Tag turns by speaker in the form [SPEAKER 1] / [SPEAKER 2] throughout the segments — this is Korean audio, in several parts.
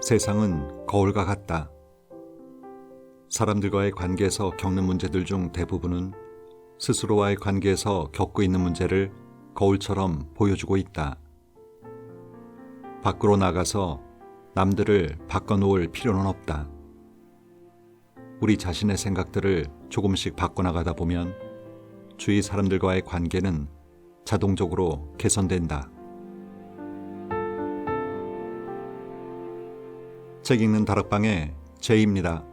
[SPEAKER 1] 세상은 거울과 같다. 사람들과의 관계에서 겪는 문제들 중 대부분은 스스로와의 관계에서 겪고 있는 문제를 거울처럼 보여주고 있다. 밖으로 나가서 남들을 바꿔놓을 필요는 없다. 우리 자신의 생각들을 조금씩 바꿔나가다 보면 주위 사람들과의 관계는 자동적으로 개선된다. 책 읽는 다락방의 제이입니다.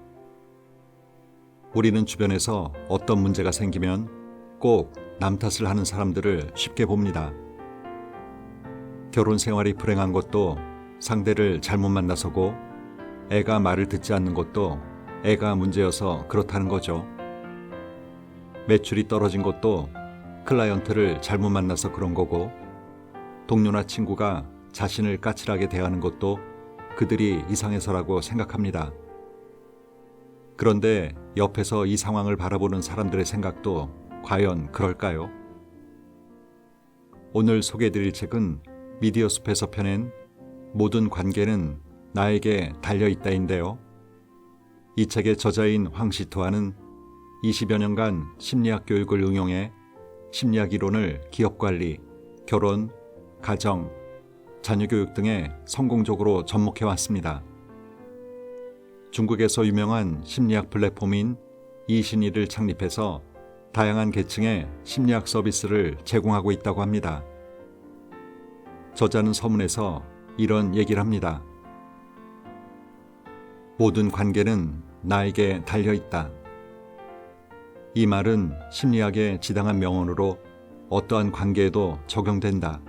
[SPEAKER 1] 우리는 주변에서 어떤 문제가 생기면 꼭 남 탓을 하는 사람들을 쉽게 봅니다. 결혼 생활이 불행한 것도 상대를 잘못 만나서고, 애가 말을 듣지 않는 것도 애가 문제여서 그렇다는 거죠. 매출이 떨어진 것도 클라이언트를 잘못 만나서 그런 거고, 동료나 친구가 자신을 까칠하게 대하는 것도 그들이 이상해서라고 생각합니다. 그런데 옆에서 이 상황을 바라보는 사람들의 생각도 과연 그럴까요? 오늘 소개해드릴 책은 미디어 숲에서 펴낸 모든 관계는 나에게 달려있다인데요. 이 책의 저자인 황시토아는 20여 년간 심리학 교육을 응용해 심리학 이론을 기업관리, 결혼, 가정, 자녀교육 등에 성공적으로 접목해왔습니다. 중국에서 유명한 심리학 플랫폼인 이신이를 창립해서 다양한 계층의 심리학 서비스를 제공하고 있다고 합니다. 저자는 서문에서 이런 얘기를 합니다. 모든 관계는 나에게 달려있다. 이 말은 심리학의 지당한 명언으로 어떠한 관계에도 적용된다.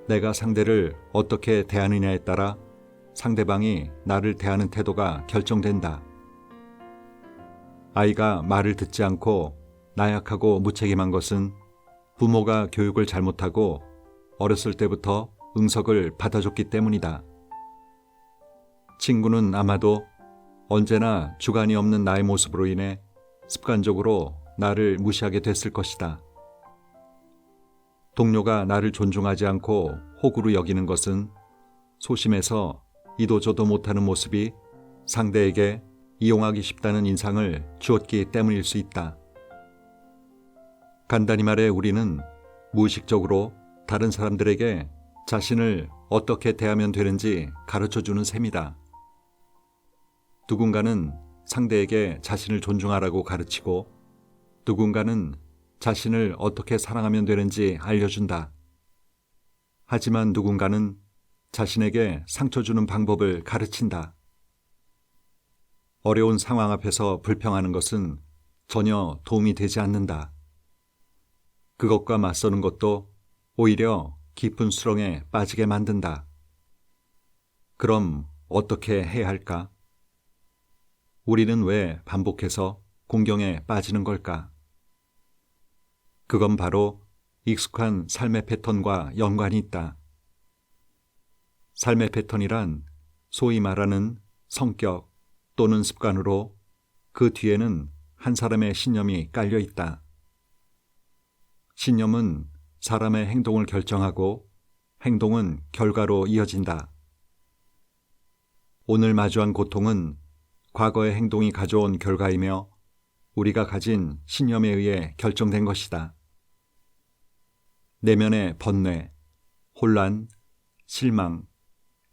[SPEAKER 1] 내가 상대를 어떻게 대하느냐에 따라 상대방이 나를 대하는 태도가 결정된다. 아이가 말을 듣지 않고 나약하고 무책임한 것은 부모가 교육을 잘못하고 어렸을 때부터 응석을 받아줬기 때문이다. 친구는 아마도 언제나 주관이 없는 나의 모습으로 인해 습관적으로 나를 무시하게 됐을 것이다. 동료가 나를 존중하지 않고 호구로 여기는 것은 소심해서 이도저도 못하는 모습이 상대에게 이용하기 쉽다는 인상을 주었기 때문일 수 있다. 간단히 말해 우리는 무의식적으로 다른 사람들에게 자신을 어떻게 대하면 되는지 가르쳐주는 셈이다. 누군가는 상대에게 자신을 존중하라고 가르치고, 누군가는 자신을 어떻게 사랑하면 되는지 알려준다. 하지만 누군가는 자신에게 상처 주는 방법을 가르친다. 어려운 상황 앞에서 불평하는 것은 전혀 도움이 되지 않는다. 그것과 맞서는 것도 오히려 깊은 수렁에 빠지게 만든다. 그럼 어떻게 해야 할까? 우리는 왜 반복해서 공경에 빠지는 걸까? 그건 바로 익숙한 삶의 패턴과 연관이 있다. 삶의 패턴이란 소위 말하는 성격 또는 습관으로 그 뒤에는 한 사람의 신념이 깔려 있다. 신념은 사람의 행동을 결정하고 행동은 결과로 이어진다. 오늘 마주한 고통은 과거의 행동이 가져온 결과이며 우리가 가진 신념에 의해 결정된 것이다. 내면의 번뇌, 혼란, 실망,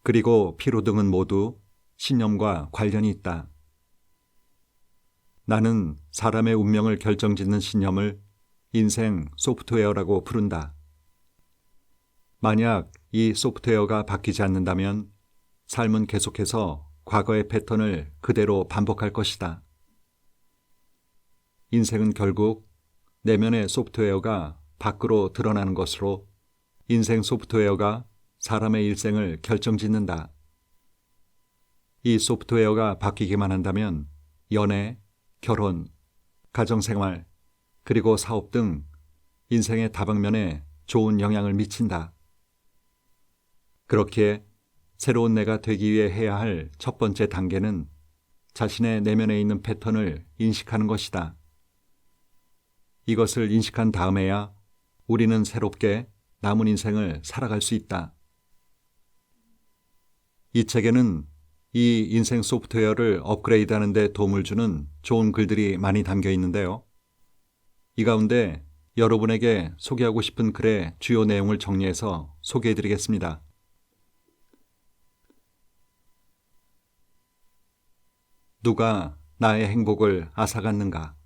[SPEAKER 1] 그리고 피로 등은 모두 신념과 관련이 있다. 나는 사람의 운명을 결정짓는 신념을 인생 소프트웨어라고 부른다. 만약 이 소프트웨어가 바뀌지 않는다면 삶은 계속해서 과거의 패턴을 그대로 반복할 것이다. 인생은 결국 내면의 소프트웨어가 밖으로 드러나는 것으로 인생 소프트웨어가 사람의 일생을 결정짓는다. 이 소프트웨어가 바뀌기만 한다면 연애, 결혼, 가정생활, 그리고 사업 등 인생의 다방면에 좋은 영향을 미친다. 그렇기에 새로운 내가 되기 위해 해야 할 첫 번째 단계는 자신의 내면에 있는 패턴을 인식하는 것이다. 이것을 인식한 다음에야 우리는 새롭게 남은 인생을 살아갈 수 있다. 이 책에는 이 인생 소프트웨어를 업그레이드하는 데 도움을 주는 좋은 글들이 많이 담겨 있는데요. 이 가운데 여러분에게 소개하고 싶은 글의 주요 내용을 정리해서 소개해 드리겠습니다. 누가 나의 행복을 앗아갔는가?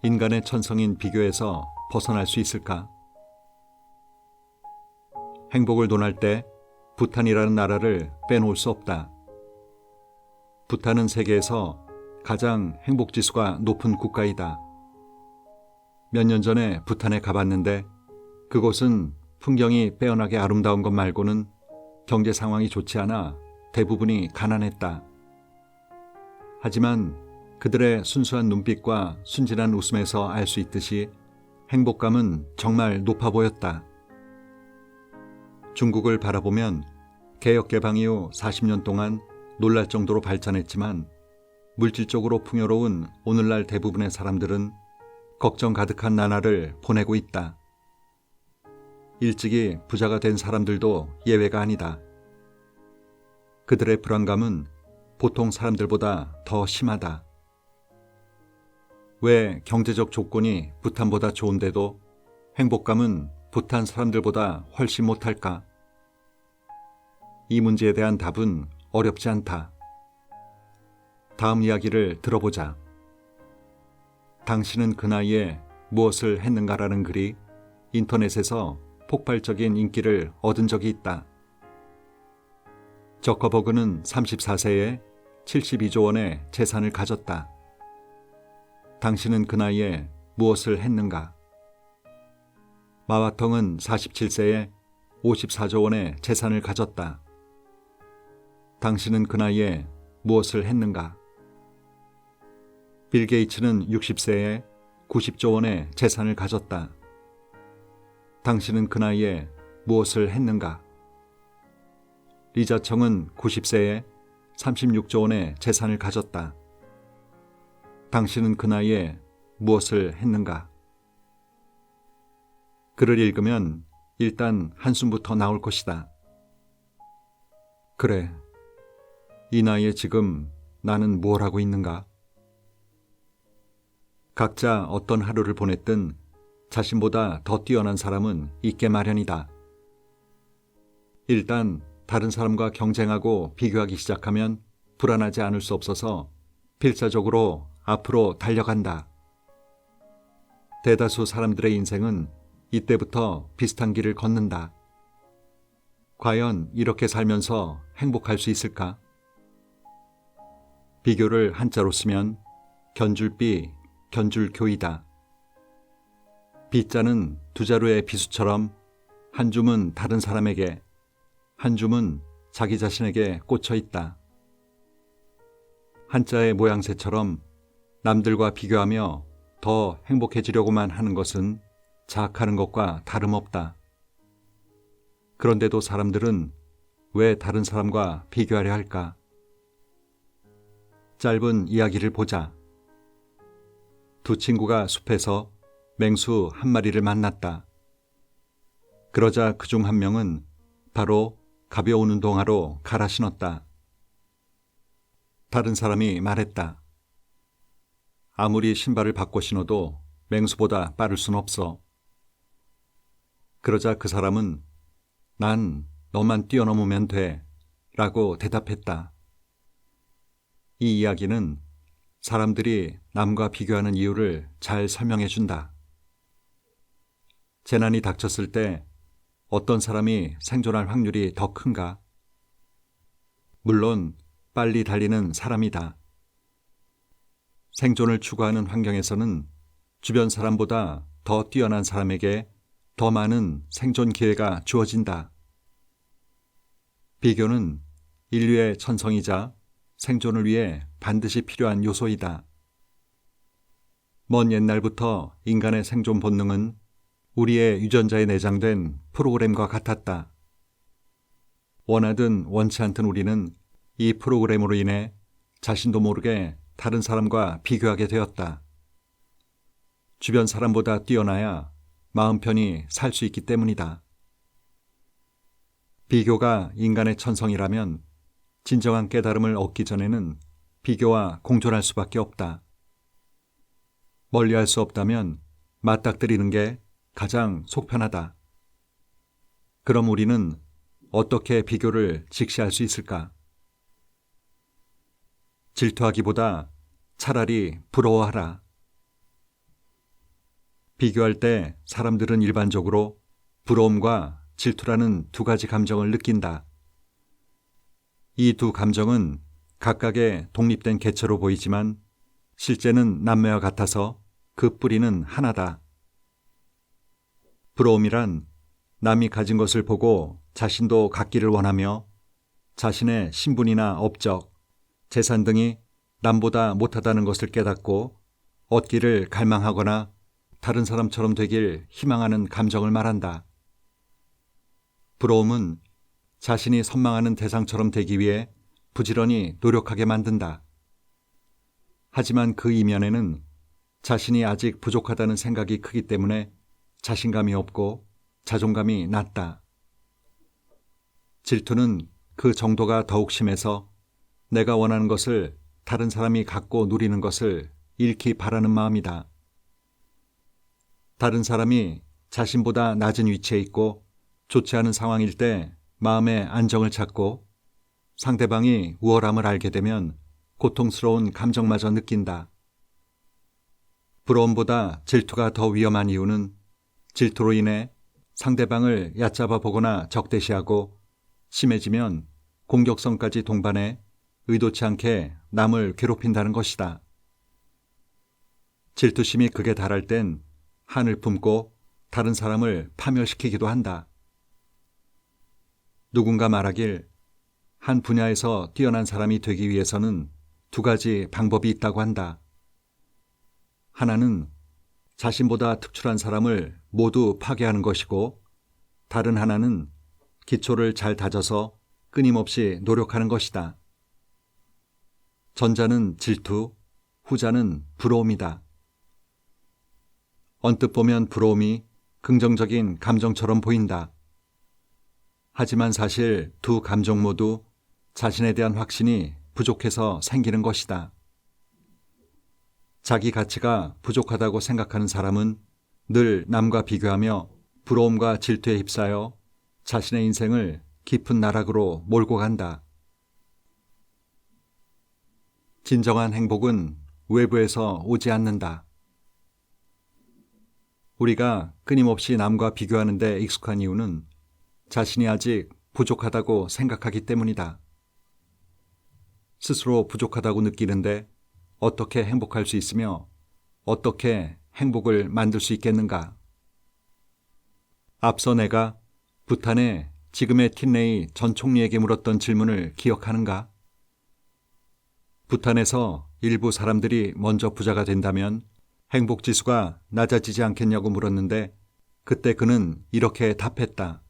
[SPEAKER 1] 인간의 천성인 비교에서 벗어날 수 있을까? 행복을 논할 때 부탄이라는 나라를 빼놓을 수 없다. 부탄은 세계에서 가장 행복지수가 높은 국가이다. 몇 년 전에 부탄에 가봤는데 그곳은 풍경이 빼어나게 아름다운 것 말고는 경제 상황이 좋지 않아 대부분이 가난했다. 하지만 그들의 순수한 눈빛과 순진한 웃음에서 알 수 있듯이 행복감은 정말 높아 보였다. 중국을 바라보면 개혁 개방 이후 40년 동안 놀랄 정도로 발전했지만 물질적으로 풍요로운 오늘날 대부분의 사람들은 걱정 가득한 나날을 보내고 있다. 일찍이 부자가 된 사람들도 예외가 아니다. 그들의 불안감은 보통 사람들보다 더 심하다. 왜 경제적 조건이 부탄보다 좋은데도 행복감은 부탄 사람들보다 훨씬 못할까? 이 문제에 대한 답은 어렵지 않다. 다음 이야기를 들어보자. 당신은 그 나이에 무엇을 했는가라는 글이 인터넷에서 폭발적인 인기를 얻은 적이 있다. 저커버그는 34세에 72조 원의 재산을 가졌다. 당신은 그 나이에 무엇을 했는가? 마와텅은 47세에 54조 원의 재산을 가졌다. 당신은 그 나이에 무엇을 했는가? 빌 게이츠는 60세에 90조 원의 재산을 가졌다. 당신은 그 나이에 무엇을 했는가? 리자청은 90세에 36조 원의 재산을 가졌다. 당신은 그 나이에 무엇을 했는가? 글을 읽으면 일단 한숨부터 나올 것이다. 그래, 이 나이에 지금 나는 뭘 하고 있는가? 각자 어떤 하루를 보냈든 자신보다 더 뛰어난 사람은 있게 마련이다. 일단 다른 사람과 경쟁하고 비교하기 시작하면 불안하지 않을 수 없어서 필사적으로 앞으로 달려간다. 대다수 사람들의 인생은 이때부터 비슷한 길을 걷는다. 과연 이렇게 살면서 행복할 수 있을까? 비교를 한자로 쓰면 견줄비, 견줄교이다. 빗자는 두 자루의 비수처럼 한 줌은 다른 사람에게, 한 줌은 자기 자신에게 꽂혀 있다. 한자의 모양새처럼 남들과 비교하며 더 행복해지려고만 하는 것은 자학하는 것과 다름없다. 그런데도 사람들은 왜 다른 사람과 비교하려 할까? 짧은 이야기를 보자. 두 친구가 숲에서 맹수 한 마리를 만났다. 그러자 그중 한 명은 바로 가벼운 운동화로 갈아 신었다. 다른 사람이 말했다. 아무리 신발을 바꿔 신어도 맹수보다 빠를 순 없어. 그러자 그 사람은 난 너만 뛰어넘으면 돼 라고 대답했다. 이 이야기는 사람들이 남과 비교하는 이유를 잘 설명해 준다. 재난이 닥쳤을 때 어떤 사람이 생존할 확률이 더 큰가? 물론 빨리 달리는 사람이다. 생존을 추구하는 환경에서는 주변 사람보다 더 뛰어난 사람에게 더 많은 생존 기회가 주어진다. 비교는 인류의 천성이자 생존을 위해 반드시 필요한 요소이다. 먼 옛날부터 인간의 생존 본능은 우리의 유전자에 내장된 프로그램과 같았다. 원하든 원치 않든 우리는 이 프로그램으로 인해 자신도 모르게 다른 사람과 비교하게 되었다. 주변 사람보다 뛰어나야 마음 편히 살 수 있기 때문이다. 비교가 인간의 천성이라면 진정한 깨달음을 얻기 전에는 비교와 공존할 수밖에 없다. 멀리할 수 없다면 맞닥뜨리는 게 가장 속편하다. 그럼 우리는 어떻게 비교를 직시할 수 있을까? 질투하기보다 차라리 부러워하라. 비교할 때 사람들은 일반적으로 부러움과 질투라는 두 가지 감정을 느낀다. 이 두 감정은 각각의 독립된 개체로 보이지만 실제는 남매와 같아서 그 뿌리는 하나다. 부러움이란 남이 가진 것을 보고 자신도 갖기를 원하며 자신의 신분이나 업적, 재산 등이 남보다 못하다는 것을 깨닫고 얻기를 갈망하거나 다른 사람처럼 되길 희망하는 감정을 말한다. 부러움은 자신이 선망하는 대상처럼 되기 위해 부지런히 노력하게 만든다. 하지만 그 이면에는 자신이 아직 부족하다는 생각이 크기 때문에 자신감이 없고 자존감이 낮다. 질투는 그 정도가 더욱 심해서 내가 원하는 것을 다른 사람이 갖고 누리는 것을 잃기 바라는 마음이다. 다른 사람이 자신보다 낮은 위치에 있고 좋지 않은 상황일 때 마음의 안정을 찾고 상대방이 우월함을 알게 되면 고통스러운 감정마저 느낀다. 부러움보다 질투가 더 위험한 이유는 질투로 인해 상대방을 얕잡아 보거나 적대시하고 심해지면 공격성까지 동반해 의도치 않게 남을 괴롭힌다는 것이다. 질투심이 극에 달할 땐 한을 품고 다른 사람을 파멸시키기도 한다. 누군가 말하길 한 분야에서 뛰어난 사람이 되기 위해서는 두 가지 방법이 있다고 한다. 하나는 자신보다 특출한 사람을 모두 파괴하는 것이고 다른 하나는 기초를 잘 다져서 끊임없이 노력하는 것이다. 전자는 질투, 후자는 부러움이다. 언뜻 보면 부러움이 긍정적인 감정처럼 보인다. 하지만 사실 두 감정 모두 자신에 대한 확신이 부족해서 생기는 것이다. 자기 가치가 부족하다고 생각하는 사람은 늘 남과 비교하며 부러움과 질투에 휩싸여 자신의 인생을 깊은 나락으로 몰고 간다. 진정한 행복은 외부에서 오지 않는다. 우리가 끊임없이 남과 비교하는 데 익숙한 이유는 자신이 아직 부족하다고 생각하기 때문이다. 스스로 부족하다고 느끼는데 어떻게 행복할 수 있으며 어떻게 행복을 만들 수 있겠는가? 앞서 내가 부탄의 지금의 틴레이 전 총리에게 물었던 질문을 기억하는가? 부탄에서 일부 사람들이 먼저 부자가 된다면 행복지수가 낮아지지 않겠냐고 물었는데 그때 그는 이렇게 답했다.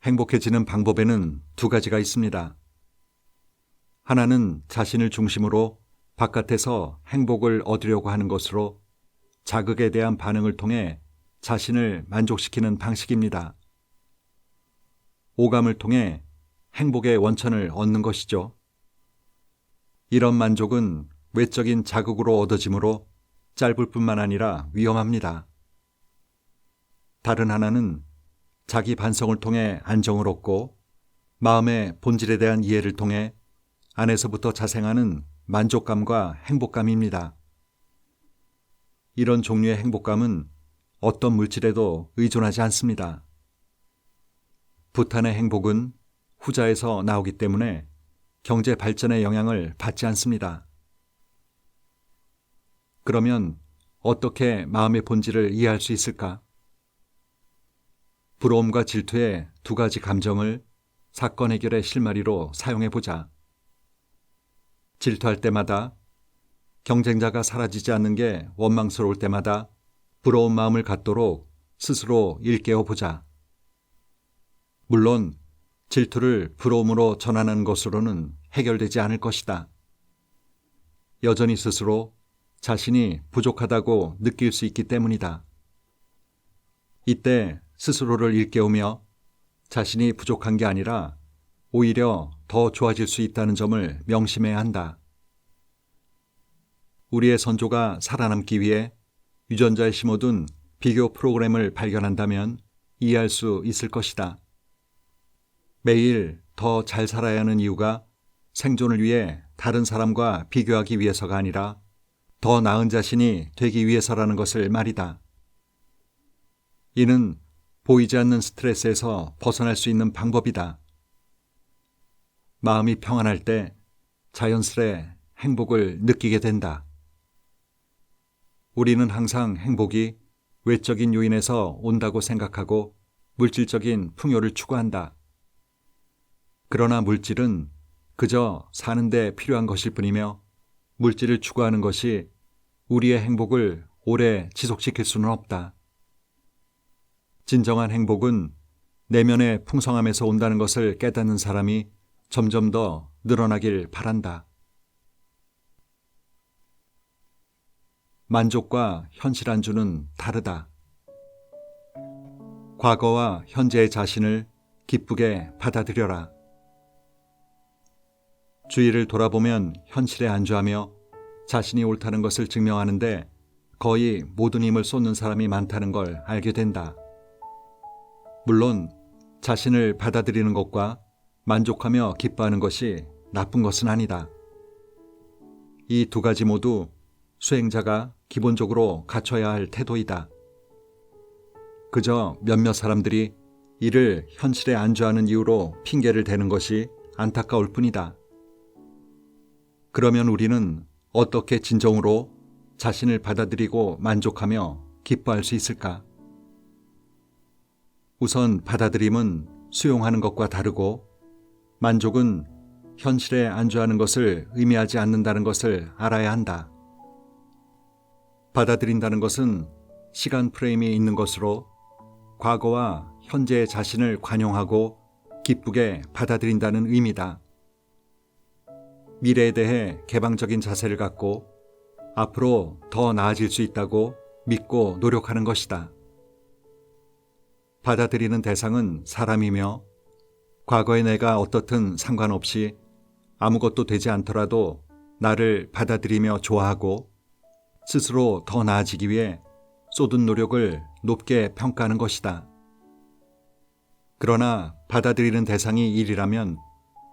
[SPEAKER 1] 행복해지는 방법에는 두 가지가 있습니다. 하나는 자신을 중심으로 바깥에서 행복을 얻으려고 하는 것으로 자극에 대한 반응을 통해 자신을 만족시키는 방식입니다. 오감을 통해 행복의 원천을 얻는 것이죠. 이런 만족은 외적인 자극으로 얻어지므로 짧을 뿐만 아니라 위험합니다. 다른 하나는 자기 반성을 통해 안정을 얻고 마음의 본질에 대한 이해를 통해 안에서부터 자생하는 만족감과 행복감입니다. 이런 종류의 행복감은 어떤 물질에도 의존하지 않습니다. 부탄의 행복은 후자에서 나오기 때문에 경제 발전의 영향을 받지 않습니다. 그러면 어떻게 마음의 본질을 이해할 수 있을까? 부러움과 질투의 두 가지 감정을 사건 해결의 실마리로 사용해보자. 질투할 때마다, 경쟁자가 사라지지 않는 게 원망스러울 때마다 부러운 마음을 갖도록 스스로 일깨워보자. 물론 질투를 부러움으로 전환하는 것으로는 해결되지 않을 것이다. 여전히 스스로 자신이 부족하다고 느낄 수 있기 때문이다. 이때 스스로를 일깨우며 자신이 부족한 게 아니라 오히려 더 좋아질 수 있다는 점을 명심해야 한다. 우리의 선조가 살아남기 위해 유전자에 심어둔 비교 프로그램을 발견한다면 이해할 수 있을 것이다. 매일 더 잘 살아야 하는 이유가 생존을 위해 다른 사람과 비교하기 위해서가 아니라 더 나은 자신이 되기 위해서라는 것을 말이다. 이는 보이지 않는 스트레스에서 벗어날 수 있는 방법이다. 마음이 평안할 때 자연스레 행복을 느끼게 된다. 우리는 항상 행복이 외적인 요인에서 온다고 생각하고 물질적인 풍요를 추구한다. 그러나 물질은 그저 사는데 필요한 것일 뿐이며 물질을 추구하는 것이 우리의 행복을 오래 지속시킬 수는 없다. 진정한 행복은 내면의 풍성함에서 온다는 것을 깨닫는 사람이 점점 더 늘어나길 바란다. 만족과 현실 안주는 다르다. 과거와 현재의 자신을 기쁘게 받아들여라. 주위를 돌아보면 현실에 안주하며 자신이 옳다는 것을 증명하는데 거의 모든 힘을 쏟는 사람이 많다는 걸 알게 된다. 물론 자신을 받아들이는 것과 만족하며 기뻐하는 것이 나쁜 것은 아니다. 이 두 가지 모두 수행자가 기본적으로 갖춰야 할 태도이다. 그저 몇몇 사람들이 이를 현실에 안주하는 이유로 핑계를 대는 것이 안타까울 뿐이다. 그러면 우리는 어떻게 진정으로 자신을 받아들이고 만족하며 기뻐할 수 있을까? 우선 받아들임은 수용하는 것과 다르고 만족은 현실에 안주하는 것을 의미하지 않는다는 것을 알아야 한다. 받아들인다는 것은 시간 프레임이 있는 것으로 과거와 현재의 자신을 관용하고 기쁘게 받아들인다는 의미다. 미래에 대해 개방적인 자세를 갖고 앞으로 더 나아질 수 있다고 믿고 노력하는 것이다. 받아들이는 대상은 사람이며 과거의 내가 어떻든 상관없이 아무것도 되지 않더라도 나를 받아들이며 좋아하고 스스로 더 나아지기 위해 쏟은 노력을 높게 평가하는 것이다. 그러나 받아들이는 대상이 일이라면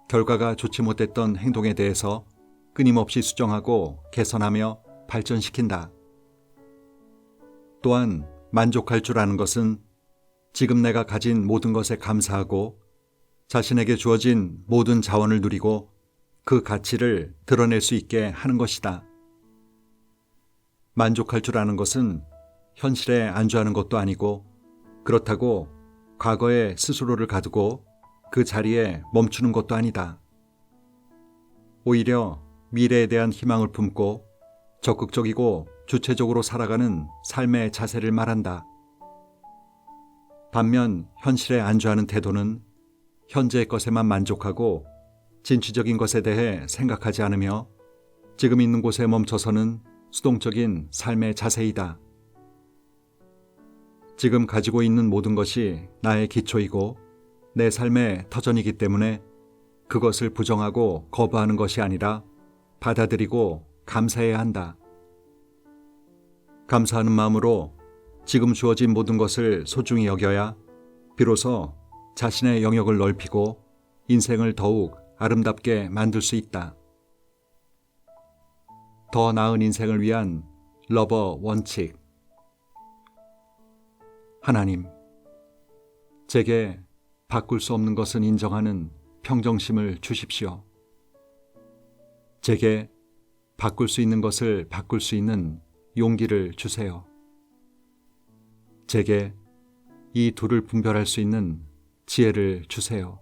[SPEAKER 1] 결과가 좋지 못했던 행동에 대해서 끊임없이 수정하고 개선하며 발전시킨다. 또한 만족할 줄 아는 것은 지금 내가 가진 모든 것에 감사하고 자신에게 주어진 모든 자원을 누리고 그 가치를 드러낼 수 있게 하는 것이다. 만족할 줄 아는 것은 현실에 안주하는 것도 아니고 그렇다고 과거에 스스로를 가두고 그 자리에 멈추는 것도 아니다. 오히려 미래에 대한 희망을 품고 적극적이고 주체적으로 살아가는 삶의 자세를 말한다. 반면 현실에 안주하는 태도는 현재의 것에만 만족하고 진취적인 것에 대해 생각하지 않으며 지금 있는 곳에 멈춰서는 수동적인 삶의 자세이다. 지금 가지고 있는 모든 것이 나의 기초이고 내 삶의 터전이기 때문에 그것을 부정하고 거부하는 것이 아니라 받아들이고 감사해야 한다. 감사하는 마음으로 지금 주어진 모든 것을 소중히 여겨야 비로소 자신의 영역을 넓히고 인생을 더욱 아름답게 만들 수 있다. 더 나은 인생을 위한 러버 원칙. 하나님, 제게 바꿀 수 없는 것은 인정하는 평정심을 주십시오. 제게 바꿀 수 있는 것을 바꿀 수 있는 용기를 주세요. 제게 이 둘을 분별할 수 있는 지혜를 주세요.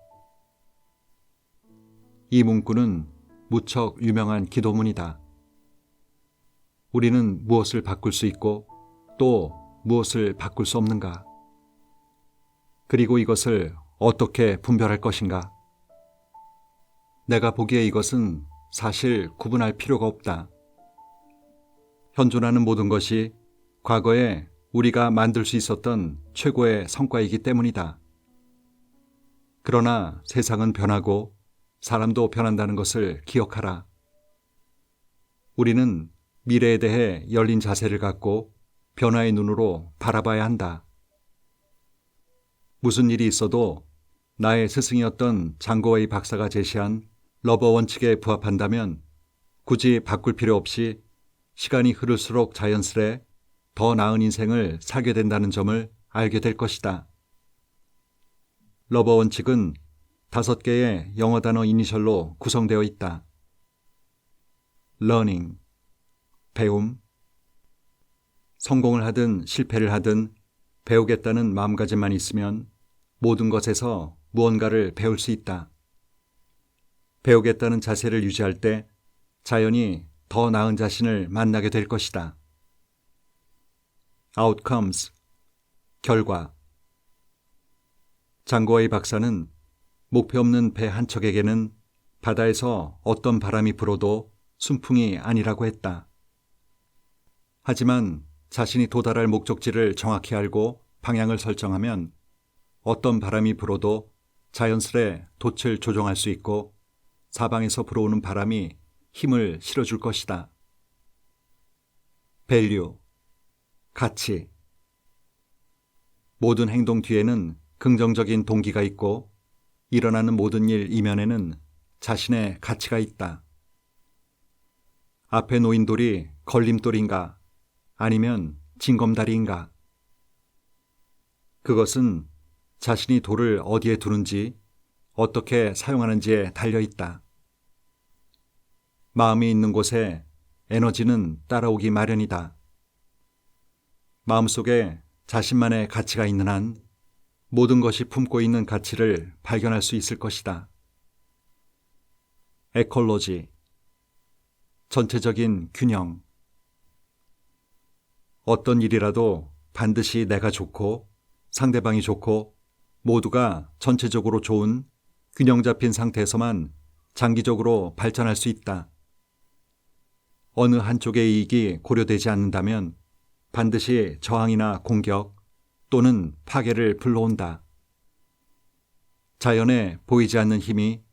[SPEAKER 1] 이 문구는 무척 유명한 기도문이다. 우리는 무엇을 바꿀 수 있고 또 무엇을 바꿀 수 없는가? 그리고 이것을 어떻게 분별할 것인가? 내가 보기에 이것은 사실 구분할 필요가 없다. 현존하는 모든 것이 과거에 우리가 만들 수 있었던 최고의 성과이기 때문이다. 그러나 세상은 변하고 사람도 변한다는 것을 기억하라. 우리는 미래에 대해 열린 자세를 갖고 변화의 눈으로 바라봐야 한다. 무슨 일이 있어도 나의 스승이었던 장고웨이 박사가 제시한 러버 원칙에 부합한다면 굳이 바꿀 필요 없이 시간이 흐를수록 자연스레 더 나은 인생을 살게 된다는 점을 알게 될 것이다. 러버 원칙은 5개의 영어 단어 이니셜로 구성되어 있다. learning, 배움. 성공을 하든 실패를 하든 배우겠다는 마음가짐만 있으면 모든 것에서 무언가를 배울 수 있다. 배우겠다는 자세를 유지할 때 자연히 더 나은 자신을 만나게 될 것이다. outcomes, 결과. 장고웨이 박사는 목표 없는 배 한 척에게는 바다에서 어떤 바람이 불어도 순풍이 아니라고 했다. 하지만 자신이 도달할 목적지를 정확히 알고 방향을 설정하면 어떤 바람이 불어도 자연스레 돛을 조종할 수 있고 사방에서 불어오는 바람이 힘을 실어줄 것이다. value, 가치. 모든 행동 뒤에는 긍정적인 동기가 있고 일어나는 모든 일 이면에는 자신의 가치가 있다. 앞에 놓인 돌이 걸림돌인가 아니면 징검다리인가? 그것은 자신이 돌을 어디에 두는지 어떻게 사용하는지에 달려있다. 마음이 있는 곳에 에너지는 따라오기 마련이다. 마음속에 자신만의 가치가 있는 한 모든 것이 품고 있는 가치를 발견할 수 있을 것이다. 에콜로지, 전체적인 균형. 어떤 일이라도 반드시 내가 좋고 상대방이 좋고 모두가 전체적으로 좋은 균형 잡힌 상태에서만 장기적으로 발전할 수 있다. 어느 한쪽의 이익이 고려되지 않는다면 반드시 저항이나 공격 또는 파괴를 불러온다. 자연에 보이지 않는 힘이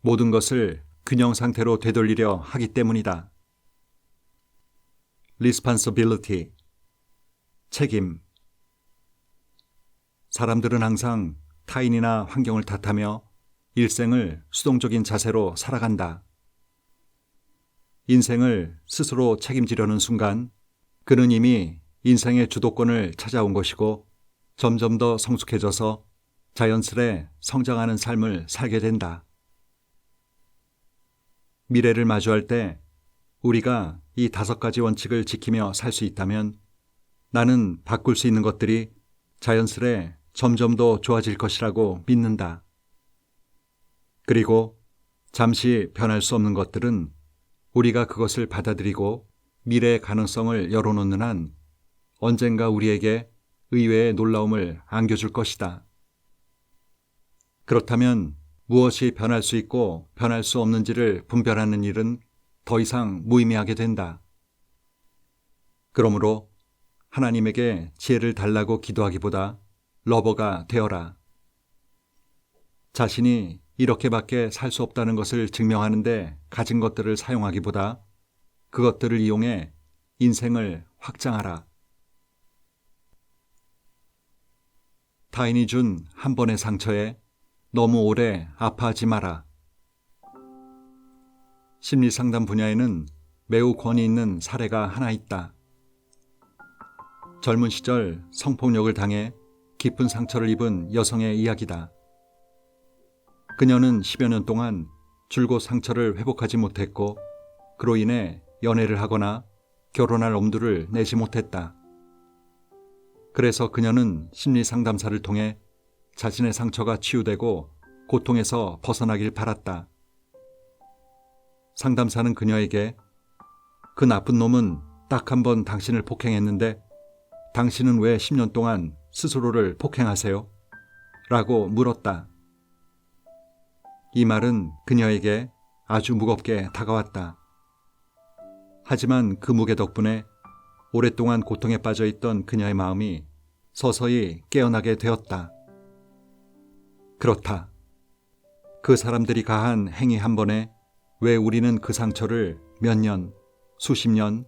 [SPEAKER 1] 모든 것을 균형 상태로 되돌리려 하기 때문이다. responsibility, 책임. 사람들은 항상 타인이나 환경을 탓하며 일생을 수동적인 자세로 살아간다. 인생을 스스로 책임지려는 순간 그는 이미 인생의 주도권을 찾아온 것이고 점점 더 성숙해져서 자연스레 성장하는 삶을 살게 된다. 미래를 마주할 때 우리가 이 5가지 원칙을 지키며 살 수 있다면 나는 바꿀 수 있는 것들이 자연스레 점점 더 좋아질 것이라고 믿는다. 그리고 잠시 변할 수 없는 것들은 우리가 그것을 받아들이고 미래의 가능성을 열어놓는 한 언젠가 우리에게 의외의 놀라움을 안겨줄 것이다. 그렇다면 무엇이 변할 수 있고 변할 수 없는지를 분별하는 일은 더 이상 무의미하게 된다. 그러므로 하나님에게 지혜를 달라고 기도하기보다 러버가 되어라. 자신이 이렇게밖에 살 수 없다는 것을 증명하는데 가진 것들을 사용하기보다 그것들을 이용해 인생을 확장하라. 타인이 준 한 번의 상처에 너무 오래 아파하지 마라. 심리상담 분야에는 매우 권위 있는 사례가 하나 있다. 젊은 시절 성폭력을 당해 깊은 상처를 입은 여성의 이야기다. 그녀는 10여 년 동안 줄곧 상처를 회복하지 못했고 그로 인해 연애를 하거나 결혼할 엄두를 내지 못했다. 그래서 그녀는 심리상담사를 통해 자신의 상처가 치유되고 고통에서 벗어나길 바랐다. 상담사는 그녀에게 그 나쁜 놈은 딱 한 번 당신을 폭행했는데 당신은 왜 10년 동안 스스로를 폭행하세요? 라고 물었다. 이 말은 그녀에게 아주 무겁게 다가왔다. 하지만 그 무게 덕분에 오랫동안 고통에 빠져있던 그녀의 마음이 서서히 깨어나게 되었다. 그렇다. 그 사람들이 가한 행위 한 번에 왜 우리는 그 상처를 몇 년, 수십 년,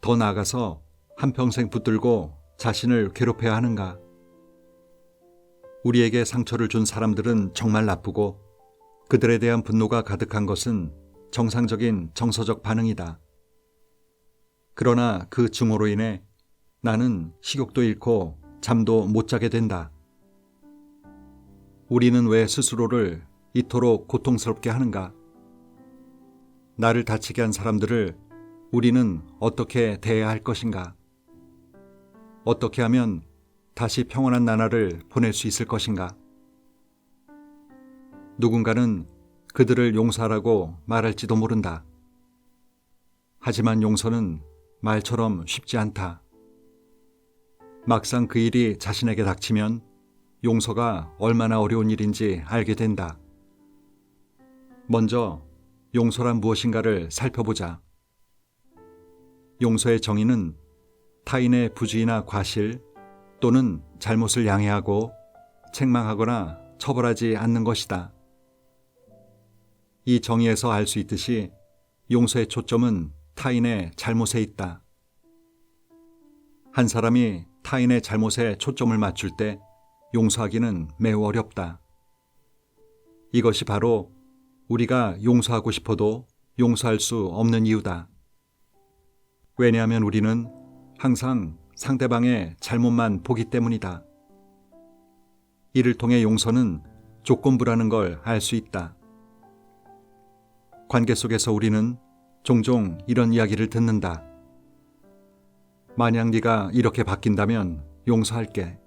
[SPEAKER 1] 더 나아가서 한평생 붙들고 자신을 괴롭혀야 하는가? 우리에게 상처를 준 사람들은 정말 나쁘고 그들에 대한 분노가 가득한 것은 정상적인 정서적 반응이다. 그러나 그 증오로 인해 나는 식욕도 잃고 잠도 못 자게 된다. 우리는 왜 스스로를 이토록 고통스럽게 하는가? 나를 다치게 한 사람들을 우리는 어떻게 대해야 할 것인가? 어떻게 하면 다시 평온한 나날을 보낼 수 있을 것인가? 누군가는 그들을 용서하라고 말할지도 모른다. 하지만 용서는 말처럼 쉽지 않다. 막상 그 일이 자신에게 닥치면 용서가 얼마나 어려운 일인지 알게 된다. 먼저 용서란 무엇인가를 살펴보자. 용서의 정의는 타인의 부주의나 과실 또는 잘못을 양해하고 책망하거나 처벌하지 않는 것이다. 이 정의에서 알 수 있듯이 용서의 초점은 타인의 잘못에 있다. 한 사람이 타인의 잘못에 초점을 맞출 때 용서하기는 매우 어렵다. 이것이 바로 우리가 용서하고 싶어도 용서할 수 없는 이유다. 왜냐하면 우리는 항상 상대방의 잘못만 보기 때문이다. 이를 통해 용서는 조건부라는 걸 알 수 있다. 관계 속에서 우리는 종종 이런 이야기를 듣는다. 만약 네가 이렇게 바뀐다면 용서할게.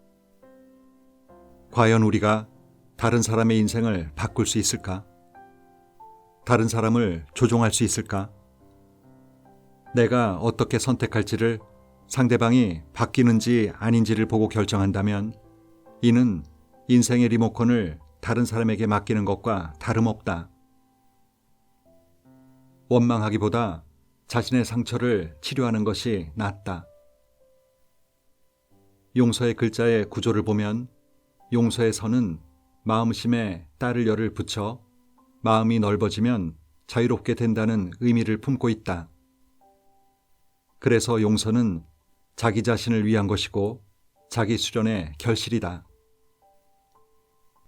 [SPEAKER 1] 과연 우리가 다른 사람의 인생을 바꿀 수 있을까? 다른 사람을 조종할 수 있을까? 내가 어떻게 선택할지를 상대방이 바뀌는지 아닌지를 보고 결정한다면 이는 인생의 리모컨을 다른 사람에게 맡기는 것과 다름없다. 원망하기보다 자신의 상처를 치료하는 것이 낫다. 용서의 글자의 구조를 보면 용서의 선은 마음심에 따를 열을 붙여 마음이 넓어지면 자유롭게 된다는 의미를 품고 있다. 그래서 용서는 자기 자신을 위한 것이고 자기 수련의 결실이다.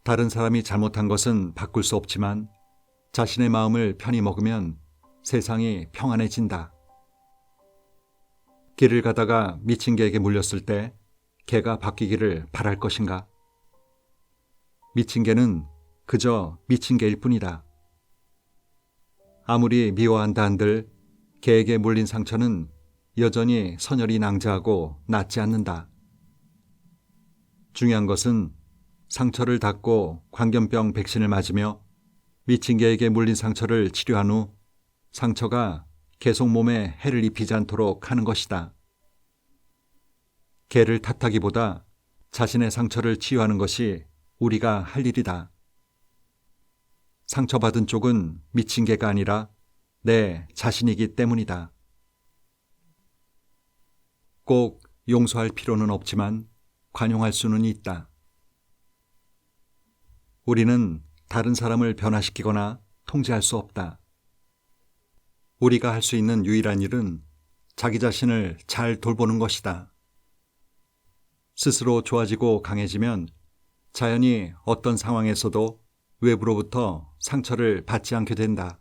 [SPEAKER 1] 다른 사람이 잘못한 것은 바꿀 수 없지만 자신의 마음을 편히 먹으면 세상이 평안해진다. 길을 가다가 미친 개에게 물렸을 때 개가 바뀌기를 바랄 것인가? 미친 개는 그저 미친 개일 뿐이다. 아무리 미워한다 한들 개에게 물린 상처는 여전히 선혈이 낭자하고 낫지 않는다. 중요한 것은 상처를 닦고 광견병 백신을 맞으며 미친 개에게 물린 상처를 치료한 후 상처가 계속 몸에 해를 입히지 않도록 하는 것이다. 개를 탓하기보다 자신의 상처를 치유하는 것이 우리가 할 일이다. 상처받은 쪽은 미친 개가 아니라 내 자신이기 때문이다. 꼭 용서할 필요는 없지만 관용할 수는 있다. 우리는 다른 사람을 변화시키거나 통제할 수 없다. 우리가 할 수 있는 유일한 일은 자기 자신을 잘 돌보는 것이다. 스스로 좋아지고 강해지면 자연히 어떤 상황에서도 외부로부터 상처를 받지 않게 된다.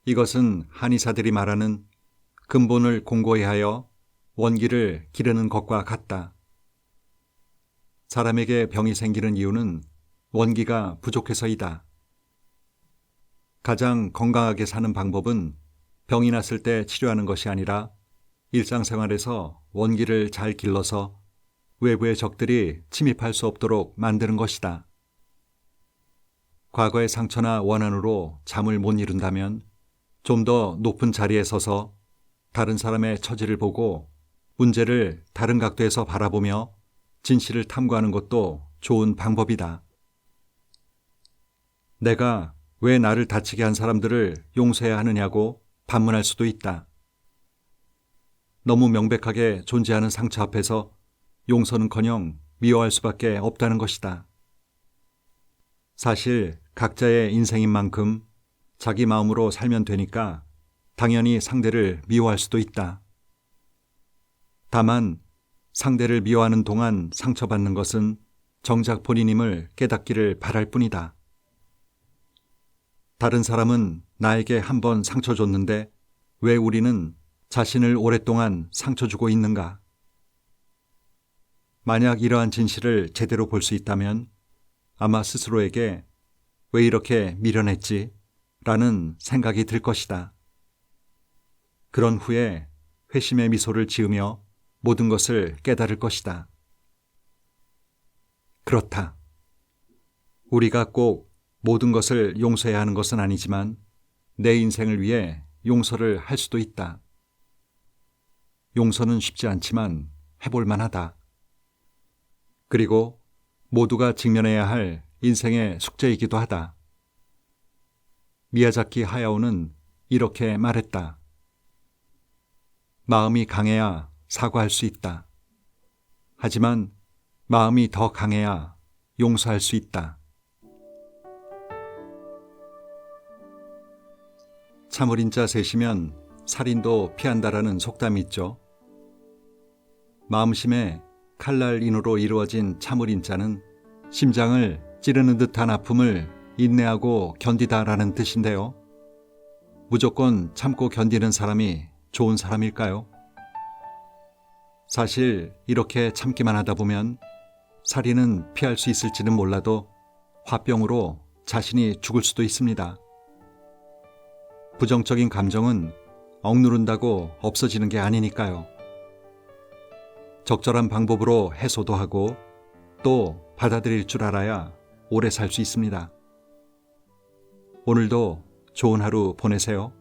[SPEAKER 1] 이것은 한의사들이 말하는 근본을 공고히 하여 원기를 기르는 것과 같다. 사람에게 병이 생기는 이유는 원기가 부족해서이다. 가장 건강하게 사는 방법은 병이 났을 때 치료하는 것이 아니라 일상생활에서 원기를 잘 길러서 외부의 적들이 침입할 수 없도록 만드는 것이다. 과거의 상처나 원한으로 잠을 못 이룬다면 좀 더 높은 자리에 서서 다른 사람의 처지를 보고 문제를 다른 각도에서 바라보며 진실을 탐구하는 것도 좋은 방법이다. 내가 왜 나를 다치게 한 사람들을 용서해야 하느냐고 반문할 수도 있다. 너무 명백하게 존재하는 상처 앞에서 용서는커녕 미워할 수밖에 없다는 것이다. 사실 각자의 인생인 만큼 자기 마음으로 살면 되니까 당연히 상대를 미워할 수도 있다. 다만 상대를 미워하는 동안 상처받는 것은 정작 본인임을 깨닫기를 바랄 뿐이다. 다른 사람은 나에게 한 번 상처 줬는데 왜 우리는 자신을 오랫동안 상처 주고 있는가? 만약 이러한 진실을 제대로 볼 수 있다면 아마 스스로에게 왜 이렇게 미련했지? 라는 생각이 들 것이다. 그런 후에 회심의 미소를 지으며 모든 것을 깨달을 것이다. 그렇다. 우리가 꼭 모든 것을 용서해야 하는 것은 아니지만 내 인생을 위해 용서를 할 수도 있다. 용서는 쉽지 않지만 해볼 만하다. 그리고 모두가 직면해야 할 인생의 숙제이기도 하다. 미야자키 하야오는 이렇게 말했다. 마음이 강해야 사과할 수 있다. 하지만 마음이 더 강해야 용서할 수 있다. 참을인자 셋이면 살인도 피한다라는 속담이 있죠. 마음심에 칼날인으로 이루어진 참을인자는 심장을 찌르는 듯한 아픔을 인내하고 견디다라는 뜻인데요. 무조건 참고 견디는 사람이 좋은 사람일까요? 사실 이렇게 참기만 하다 보면 살인은 피할 수 있을지는 몰라도 화병으로 자신이 죽을 수도 있습니다. 부정적인 감정은 억누른다고 없어지는 게 아니니까요. 적절한 방법으로 해소도 하고 또 받아들일 줄 알아야 오래 살 수 있습니다. 오늘도 좋은 하루 보내세요.